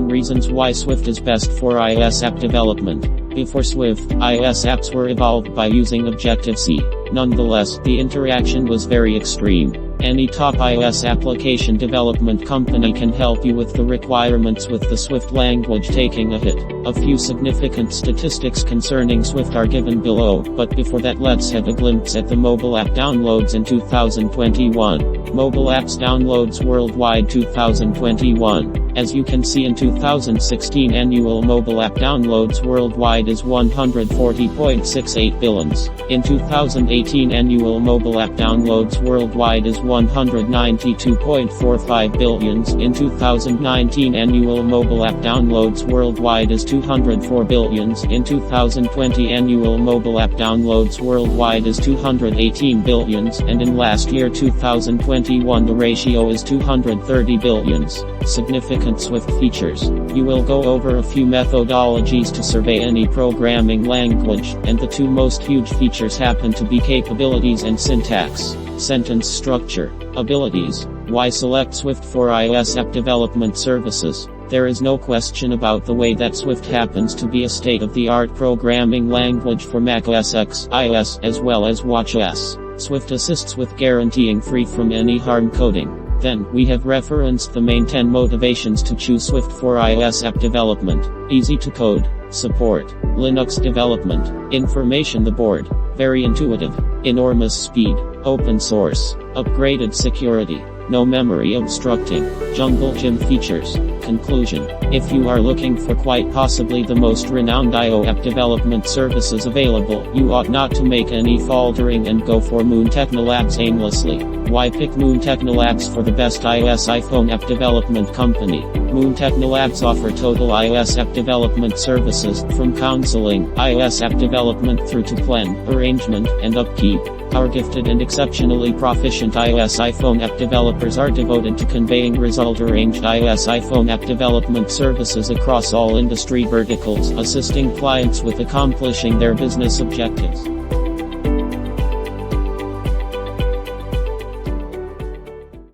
7 reasons why Swift is best for iOS app development. Before Swift, iOS apps were evolved by using Objective-C. Nonetheless, the interaction was very extreme. Any top iOS application development company can help you with the requirements with the Swift language taking a hit. A few significant statistics concerning Swift are given below, but before that let's have a glimpse at the mobile app downloads in 2021. Mobile apps downloads worldwide 2021. As you can see, in 2016 annual mobile app downloads worldwide is 140.68 billions. In 2018 annual mobile app downloads worldwide is 192.45 billions. In 2019 annual mobile app downloads worldwide is 204 billions. In 2020 annual mobile app downloads worldwide is 218 billions, and in last year 2021 the ratio is 230 billions. Significant Swift features. You will go over a few methodologies to survey any programming language, and the two most huge features happen to be capabilities and syntax. Sentence structure. Abilities. Why select Swift for iOS app development services? There is no question about the way that Swift happens to be a state-of-the-art programming language for Mac OS X, iOS, as well as watchOS. Swift assists with guaranteeing free from any harm coding. Then, we have referenced the main 10 motivations to choose Swift for iOS app development. Easy to code. Support. Linux development. Information the board. Very intuitive. Enormous speed. Open source. Upgraded security. No memory obstructing. Jungle gym features. Conclusion. If you are looking for quite possibly the most renowned iOS app development services available, you ought not to make any faltering and go for Moon Technolabs aimlessly. Why pick Moon Technolabs for the best iOS iPhone app development company? Moon Technolabs offer total iOS app development services, from counseling, iOS app development through to plan, arrangement, and upkeep. Our gifted and exceptionally proficient iOS iPhone app developers are devoted to conveying result-arranged iOS iPhone app development services across all industry verticals, assisting clients with accomplishing their business objectives.